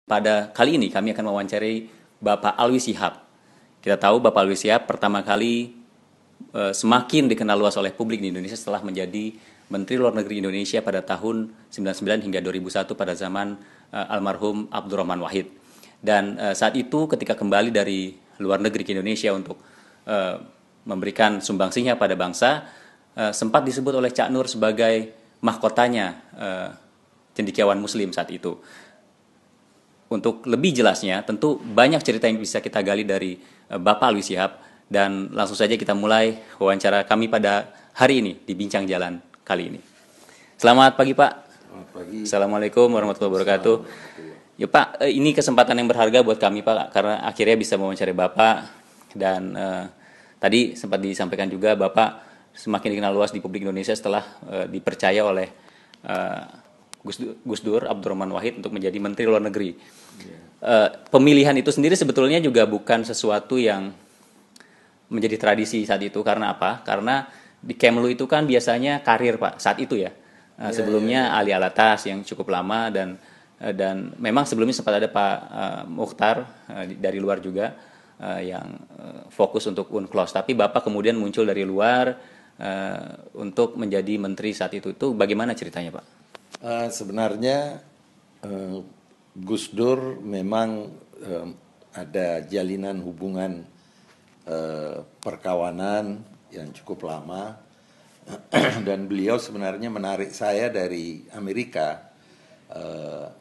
Pada kali ini kami akan mewawancarai Bapak Alwi Shihab. Kita tahu Bapak Alwi Shihab pertama kali semakin dikenal luas oleh publik di Indonesia setelah menjadi Menteri Luar Negeri Indonesia pada tahun 99 hingga 2001 pada zaman almarhum Abdurrahman Wahid. Dan saat itu ketika kembali dari luar negeri ke Indonesia untuk memberikan sumbangsihnya pada bangsa, sempat disebut oleh Cak Nur sebagai mahkotanya cendekiawan Muslim saat itu. Untuk lebih jelasnya, tentu banyak cerita yang bisa kita gali dari Bapak Alwi Shihab, dan langsung saja kita mulai wawancara kami pada hari ini di Bincang Jalan kali ini. Selamat pagi Pak. Selamat pagi. Assalamualaikum warahmatullahi wabarakatuh. Ya Pak, ini kesempatan yang berharga buat kami Pak, karena akhirnya bisa mewawancarai Bapak. Dan tadi sempat disampaikan juga Bapak semakin dikenal luas di publik Indonesia setelah dipercaya oleh Gus Dur Abdurrahman Wahid untuk menjadi Menteri Luar Negeri. Pemilihan itu sendiri sebetulnya juga bukan sesuatu yang menjadi tradisi saat itu. Karena apa? Karena di Kemlu itu kan biasanya karir Pak saat itu ya. Sebelumnya Ali Alatas yang cukup lama, dan memang sebelumnya sempat ada Pak Mukhtar dari luar juga yang fokus untuk UNCLOS. Tapi Bapak kemudian muncul dari luar untuk menjadi menteri saat itu. Itu bagaimana ceritanya Pak? Sebenarnya Gus Dur memang ada jalinan hubungan perkawanan yang cukup lama dan beliau sebenarnya menarik saya dari Amerika.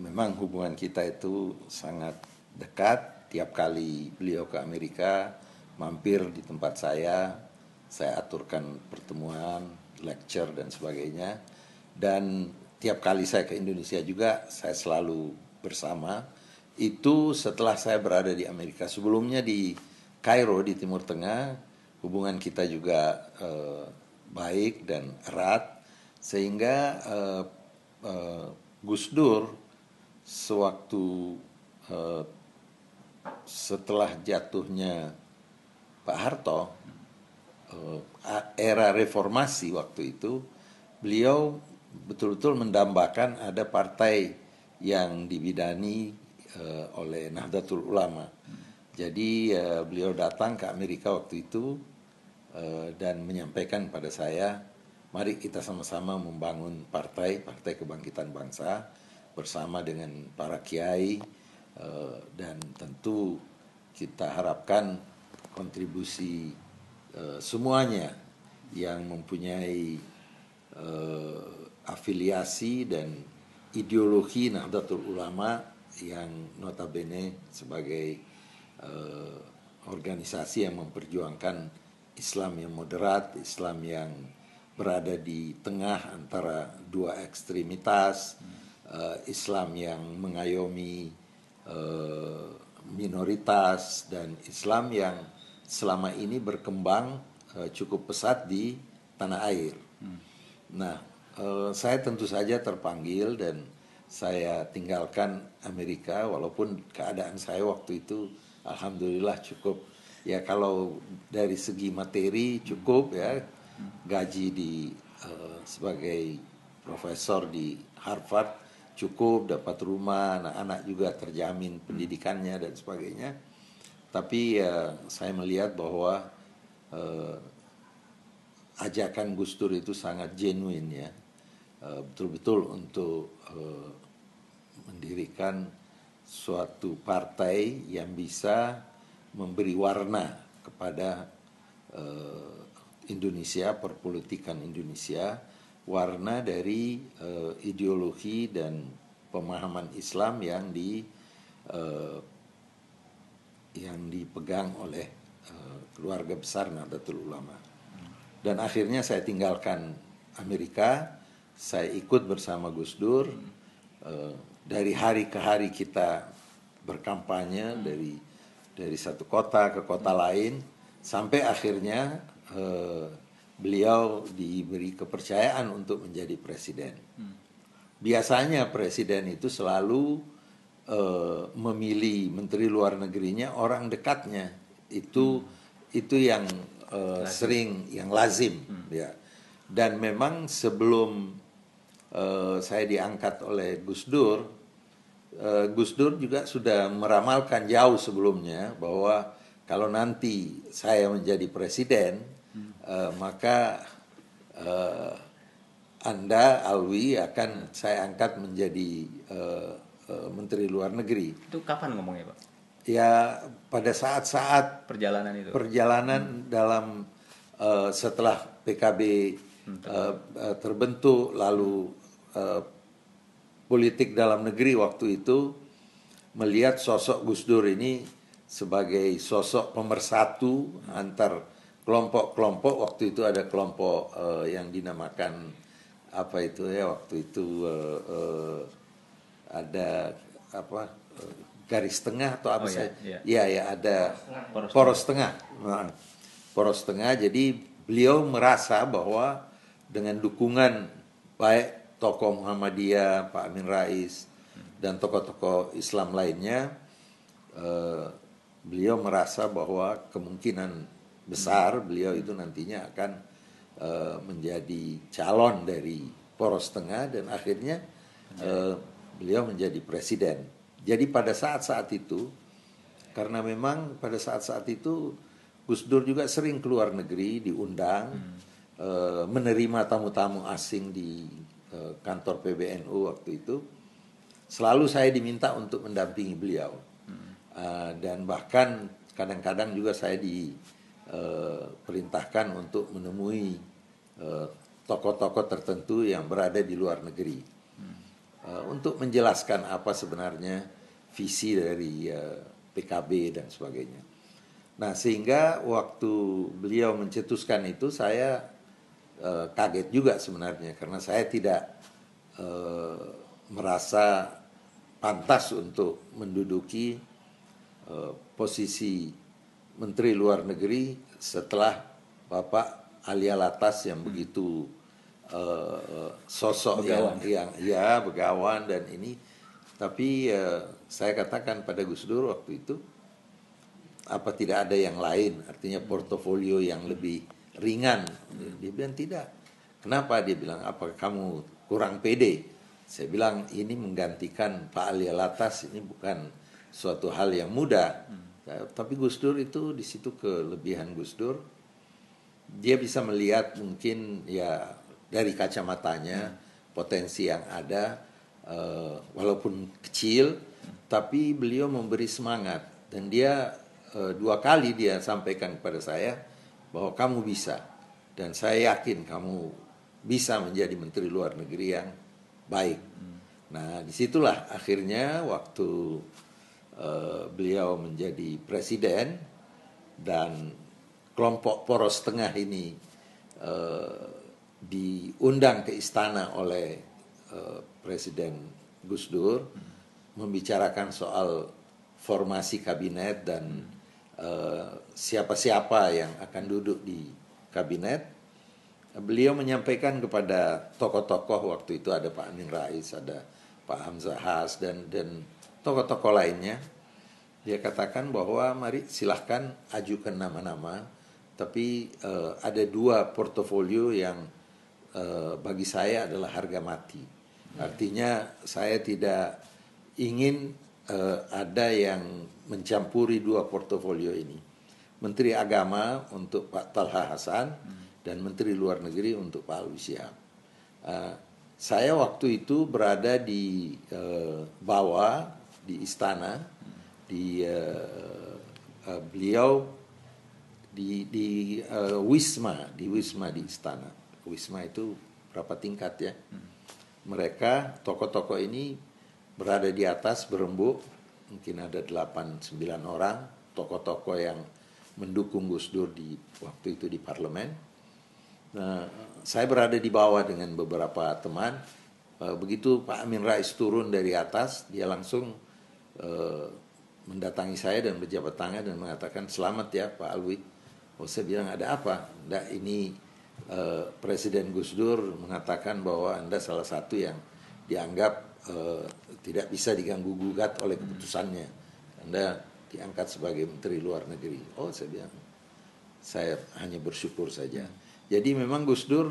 Memang hubungan kita itu sangat dekat. Tiap kali beliau ke Amerika mampir di tempat saya aturkan pertemuan, lecture dan sebagainya. Dan tiap kali saya ke Indonesia juga saya selalu bersama. Itu setelah saya berada di Amerika. Sebelumnya di Kairo di Timur Tengah hubungan kita juga baik dan erat, sehingga Gus Dur sewaktu setelah jatuhnya Pak Harto, era reformasi waktu itu, beliau betul-betul mendambakan ada partai yang dibidani oleh Nahdlatul Ulama. Jadi beliau datang ke Amerika waktu itu dan menyampaikan pada saya, mari kita sama-sama membangun partai kebangkitan bangsa bersama dengan para kiai, dan tentu kita harapkan kontribusi semuanya yang mempunyai afiliasi dan ideologi Nahdlatul Ulama yang notabene sebagai organisasi yang memperjuangkan Islam yang moderat, Islam yang berada di tengah antara dua ekstremitas, Islam yang mengayomi minoritas, dan Islam yang selama ini berkembang cukup pesat di tanah air. Nah, saya tentu saja terpanggil dan saya tinggalkan Amerika, walaupun keadaan saya waktu itu alhamdulillah cukup, ya kalau dari segi materi cukup ya, gaji sebagai profesor di Harvard cukup, dapat rumah, anak-anak juga terjamin pendidikannya dan sebagainya. Tapi saya melihat bahwa ajakan Gus Dur itu sangat genuine ya, betul-betul untuk mendirikan suatu partai yang bisa memberi warna kepada Indonesia, perpolitikan Indonesia, warna dari ideologi dan pemahaman Islam yang dipegang oleh keluarga besar Nahdlatul Ulama. Dan akhirnya saya tinggalkan Amerika, saya ikut bersama Gus Dur. Dari hari ke hari kita berkampanye dari satu kota ke kota lain, sampai akhirnya beliau diberi kepercayaan untuk menjadi presiden. Biasanya presiden itu selalu memilih menteri luar negerinya orang dekatnya. Itu yang sering, yang lazim ya. Dan memang sebelum saya diangkat oleh Gus Dur, Gus Dur juga sudah meramalkan jauh sebelumnya bahwa kalau nanti saya menjadi presiden, maka eh, Anda, Alwi, akan saya angkat menjadi Menteri Luar Negeri. Itu kapan ngomongnya, Pak? Ya, pada saat-saat Perjalanan itu. perjalanan dalam setelah PKB terbentuk, lalu politik dalam negeri waktu itu melihat sosok Gus Dur ini sebagai sosok pemersatu antar kelompok-kelompok. Waktu itu ada kelompok yang dinamakan apa itu ya, waktu itu ada apa garis tengah atau apa saya? Ya ada poros tengah. Nah, poros tengah. Jadi beliau merasa bahwa dengan dukungan baik tokoh Muhammadiyah, Pak Amin Rais, dan tokoh-tokoh Islam lainnya, beliau merasa bahwa kemungkinan besar beliau itu nantinya akan menjadi calon dari poros tengah dan akhirnya beliau menjadi presiden. Jadi pada saat-saat itu, karena memang pada saat-saat itu Gus Dur juga sering keluar negeri, diundang, menerima tamu-tamu asing di kantor PBNU waktu itu. Selalu saya diminta untuk mendampingi beliau. Dan bahkan kadang-kadang juga saya diperintahkan untuk menemui tokoh-tokoh tertentu yang berada di luar negeri. Untuk menjelaskan apa sebenarnya visi dari PKB dan sebagainya. Nah, sehingga waktu beliau mencetuskan itu saya kaget juga sebenarnya karena saya tidak merasa pantas untuk menduduki posisi Menteri Luar Negeri setelah Bapak Ali Alatas yang begitu sosok begawan. yang ya begawan dan ini. Tapi saya katakan pada Gus Dur waktu itu, apa tidak ada yang lain, artinya portofolio yang lebih ringan? Dia bilang tidak. Kenapa? Dia bilang, apa kamu kurang pede? Saya bilang, ini menggantikan Pak Ali Alatas, ini bukan suatu hal yang mudah. Tapi Gus Dur itu di situ kelebihan Gus Dur. Dia bisa melihat mungkin ya dari kacamatanya potensi yang ada, walaupun kecil, tapi beliau memberi semangat. Dan dia 2 kali dia sampaikan kepada saya bahwa kamu bisa. Dan saya yakin kamu bisa menjadi Menteri Luar Negeri yang baik. Nah, disitulah akhirnya waktu beliau menjadi presiden dan kelompok poros tengah ini diundang ke istana oleh Presiden Gus Dur membicarakan soal formasi kabinet dan siapa-siapa yang akan duduk di kabinet. Beliau menyampaikan kepada tokoh-tokoh, waktu itu ada Pak Amin Rais, ada Pak Hamzah Has dan tokoh-tokoh lainnya. Dia katakan bahwa mari silahkan ajukan nama-nama, tapi ada 2 portofolio yang bagi saya adalah harga mati. Artinya saya tidak ingin ada yang mencampuri 2 portofolio ini. Menteri Agama untuk Pak Talha Hasan dan Menteri Luar Negeri untuk Pak Alwi Shihab. Saya waktu itu berada di bawah di istana, di beliau di Wisma di istana. Wisma itu berapa tingkat ya? Mereka tokoh-tokoh ini berada di atas berembuk, mungkin ada 8-9 orang tokoh-tokoh yang mendukung Gus Dur di waktu itu di parlemen. Nah, saya berada di bawah dengan beberapa teman. Begitu Pak Amin Rais turun dari atas, dia langsung mendatangi saya dan berjabat tangan dan mengatakan, selamat ya Pak Alwi. Oh, saya bilang, ada apa? Nah, ini Presiden Gus Dur mengatakan bahwa Anda salah satu yang dianggap tidak bisa diganggu gugat oleh keputusannya. Anda diangkat sebagai Menteri Luar Negeri. Oh, saya bilang, saya hanya bersyukur saja. Jadi memang Gus Dur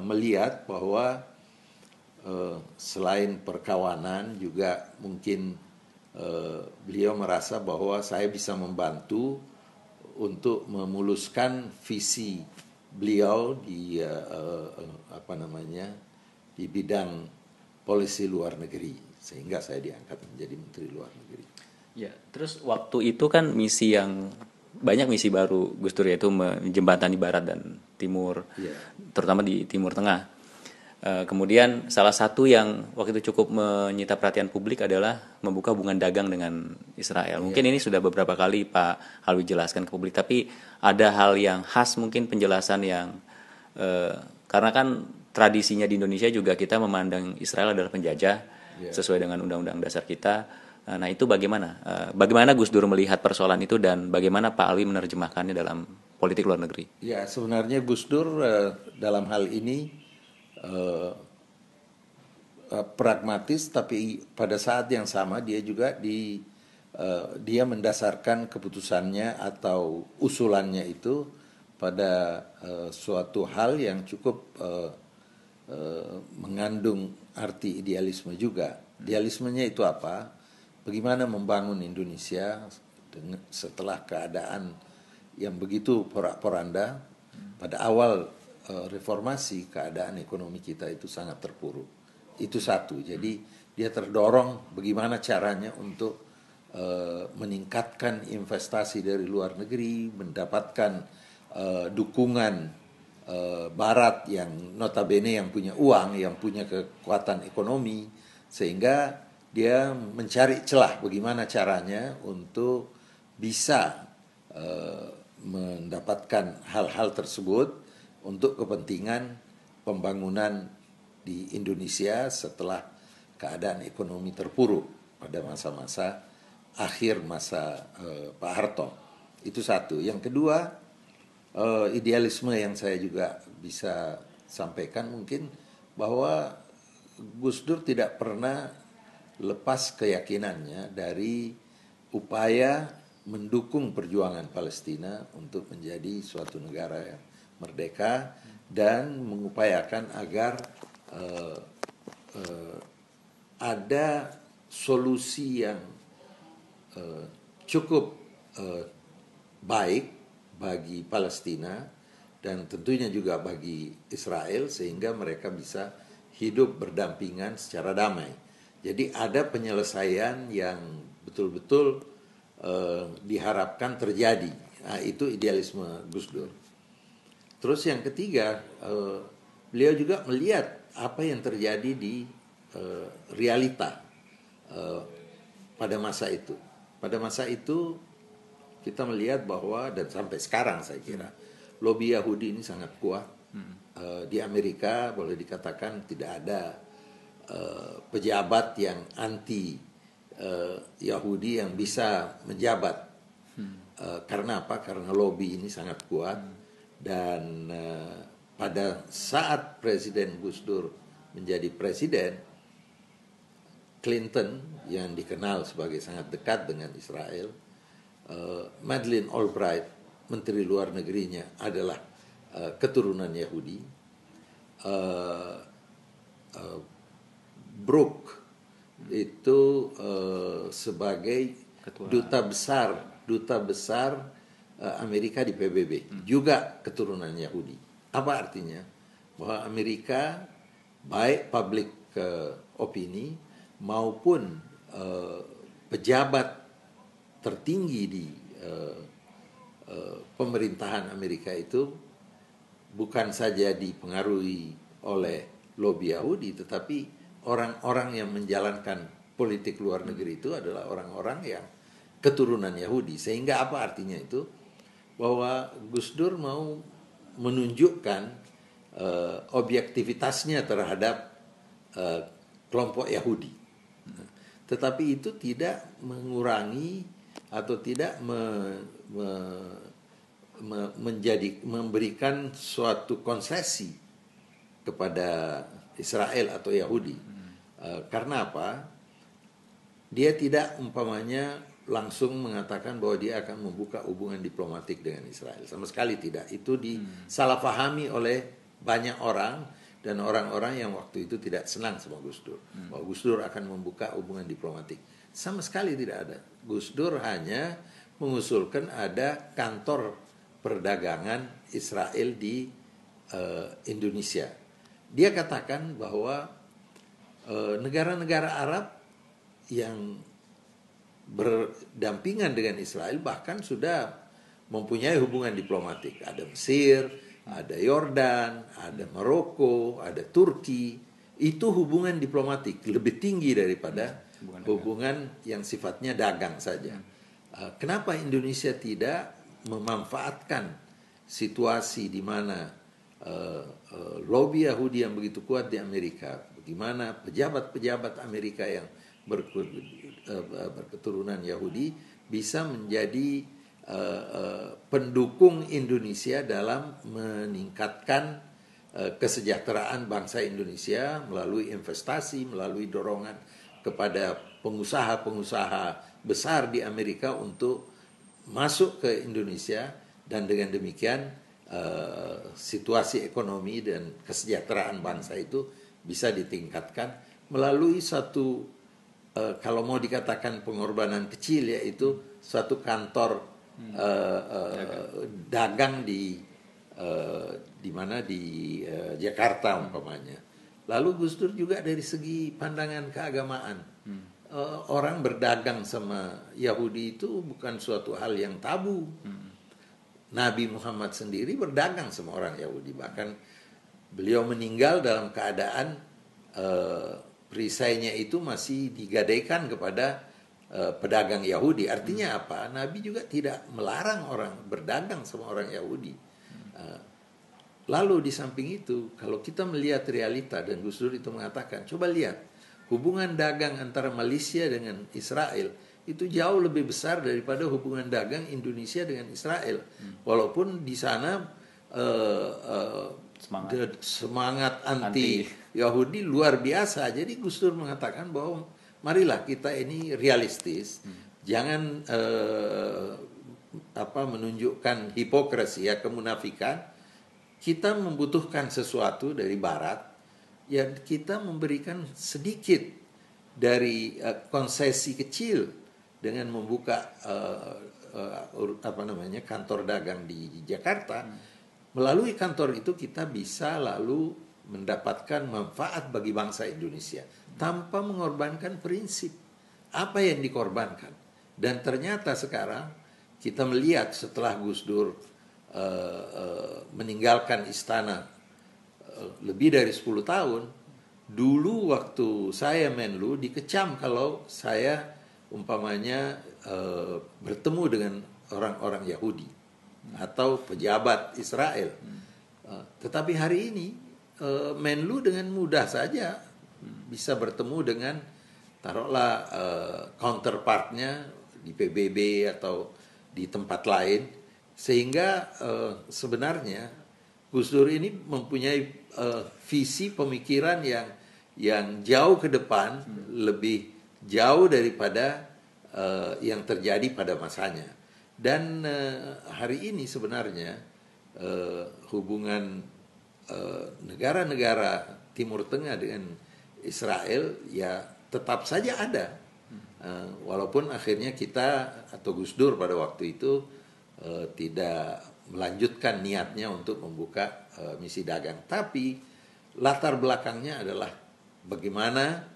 melihat bahwa selain perkawanan juga mungkin beliau merasa bahwa saya bisa membantu untuk memuluskan visi beliau di di bidang polisi luar negeri, sehingga saya diangkat menjadi Menteri Luar Negeri. Ya, terus waktu itu kan misi yang banyak misi baru Gus Dur, yaitu menjembatani barat dan timur, Ya. terutama di Timur Tengah. Kemudian salah satu yang waktu itu cukup menyita perhatian publik adalah membuka hubungan dagang dengan Israel. Mungkin ini sudah beberapa kali Pak Alwi jelaskan ke publik, tapi ada hal yang khas mungkin penjelasan yang karena kan tradisinya di Indonesia juga kita memandang Israel adalah penjajah sesuai dengan undang-undang dasar kita. Nah itu bagaimana? Bagaimana Gus Dur melihat persoalan itu dan bagaimana Pak Alwi menerjemahkannya dalam politik luar negeri? Ya, sebenarnya Gus Dur dalam hal ini pragmatis, tapi pada saat yang sama dia juga dia mendasarkan keputusannya atau usulannya itu pada suatu hal yang cukup mengandung arti idealisme juga. Idealismenya itu apa? Bagaimana membangun Indonesia setelah keadaan yang begitu porak-poranda. Pada awal reformasi, keadaan ekonomi kita itu sangat terpuruk. Itu satu. Jadi dia terdorong bagaimana caranya untuk meningkatkan investasi dari luar negeri, mendapatkan dukungan Barat yang notabene yang punya uang, yang punya kekuatan ekonomi, sehingga dia mencari celah bagaimana caranya untuk bisa mendapatkan hal-hal tersebut untuk kepentingan pembangunan di Indonesia setelah keadaan ekonomi terpuruk pada masa-masa akhir masa Pak Harto. Itu satu. Yang kedua, idealisme yang saya juga bisa sampaikan mungkin bahwa Gus Dur tidak pernah lepas keyakinannya dari upaya mendukung perjuangan Palestina untuk menjadi suatu negara yang merdeka dan mengupayakan agar ada solusi yang cukup baik bagi Palestina dan tentunya juga bagi Israel sehingga mereka bisa hidup berdampingan secara damai. Jadi ada penyelesaian yang betul-betul diharapkan terjadi. Nah, itu idealisme Gus Dur. Terus yang ketiga, beliau juga melihat apa yang terjadi di realita pada masa itu. Pada masa itu kita melihat bahwa, dan sampai sekarang saya kira, lobby Yahudi ini sangat kuat. Di Amerika boleh dikatakan tidak ada pejabat yang anti Yahudi yang bisa menjabat. Karena apa? Karena lobby ini sangat kuat. Dan pada saat Presiden Gus Dur menjadi presiden, Clinton yang dikenal sebagai sangat dekat dengan Israel, Madeleine Albright, Menteri Luar Negerinya adalah keturunan Yahudi. Brooke itu sebagai duta besar Amerika di PBB, juga keturunan Yahudi. Apa artinya? Bahwa Amerika baik public opini maupun pejabat tertinggi di pemerintahan Amerika itu bukan saja dipengaruhi oleh lobby Yahudi, tetapi orang-orang yang menjalankan politik luar negeri itu adalah orang-orang yang keturunan Yahudi. Sehingga apa artinya itu? Bahwa Gus Dur mau menunjukkan objektivitasnya terhadap kelompok Yahudi. Tetapi itu tidak mengurangi atau tidak memberikan suatu konsesi kepada Israel atau Yahudi. Karena apa? Dia tidak umpamanya langsung mengatakan bahwa dia akan membuka hubungan diplomatik dengan Israel. Sama sekali tidak. Itu disalahpahami oleh banyak orang dan orang-orang yang waktu itu tidak senang sama Gus Dur. Bahwa Gus Dur akan membuka hubungan diplomatik. Sama sekali tidak ada. Gus Dur hanya mengusulkan ada kantor perdagangan Israel di Indonesia. Dia katakan bahwa negara-negara Arab yang berdampingan dengan Israel bahkan sudah mempunyai hubungan diplomatik. Ada Mesir, ada Yordan, ada Maroko, ada Turki. Itu hubungan diplomatik lebih tinggi daripada hubungan yang sifatnya dagang saja. Kenapa Indonesia tidak memanfaatkan situasi di mana lobby Yahudi yang begitu kuat di Amerika, bagaimana pejabat-pejabat Amerika yang berketurunan Yahudi bisa menjadi pendukung Indonesia dalam meningkatkan kesejahteraan bangsa Indonesia melalui investasi, melalui dorongan kepada pengusaha-pengusaha besar di Amerika untuk masuk ke Indonesia, dan dengan demikian situasi ekonomi dan kesejahteraan bangsa itu bisa ditingkatkan melalui satu kalau mau dikatakan pengorbanan kecil, yaitu suatu kantor dagang di mana di Jakarta umpamanya. Lalu Gus Dur juga dari segi pandangan keagamaan, orang berdagang sama Yahudi itu bukan suatu hal yang tabu. Nabi Muhammad sendiri berdagang sama orang Yahudi, bahkan beliau meninggal dalam keadaan perisainya itu masih digadaikan kepada pedagang Yahudi. Artinya apa? Nabi juga tidak melarang orang berdagang sama orang Yahudi. Lalu di samping itu, kalau kita melihat realita, dan Gus Dur itu mengatakan, coba lihat hubungan dagang antara Malaysia dengan Israel itu jauh lebih besar daripada hubungan dagang Indonesia dengan Israel. Walaupun di sana semangat anti Yahudi luar biasa. Jadi Gus Dur mengatakan bahwa marilah kita ini realistis, jangan menunjukkan hipokrisi, kemunafikan. Kita membutuhkan sesuatu dari Barat, ya kita memberikan sedikit dari konsesi kecil dengan membuka kantor dagang di Jakarta. Melalui kantor itu kita bisa lalu mendapatkan manfaat bagi bangsa Indonesia tanpa mengorbankan prinsip. Apa yang dikorbankan? Dan ternyata sekarang kita melihat setelah Gus Dur meninggalkan istana lebih dari 10 tahun, dulu waktu saya Menlu dikecam kalau saya umpamanya bertemu dengan orang-orang Yahudi atau pejabat Israel. Tetapi hari ini Menlu dengan mudah saja bisa bertemu dengan taruhlah counterpartnya di PBB atau di tempat lain, sehingga sebenarnya Gus Dur ini mempunyai visi pemikiran yang jauh ke depan, lebih jauh daripada yang terjadi pada masanya. Dan hari ini sebenarnya hubungan negara-negara Timur Tengah dengan Israel ya tetap saja ada, walaupun akhirnya kita atau Gus Dur pada waktu itu tidak melanjutkan niatnya untuk membuka misi dagang. Tapi latar belakangnya adalah bagaimana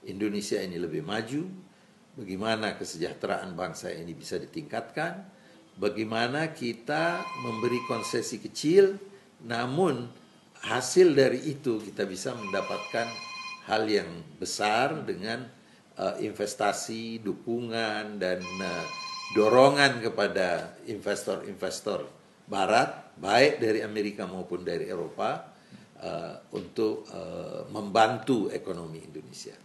Indonesia ini lebih maju, bagaimana kesejahteraan bangsa ini bisa ditingkatkan, bagaimana kita memberi konsesi kecil, namun hasil dari itu kita bisa mendapatkan hal yang besar dengan investasi, dukungan, dan dorongan kepada investor-investor Barat, baik dari Amerika maupun dari Eropa, untuk membantu ekonomi Indonesia.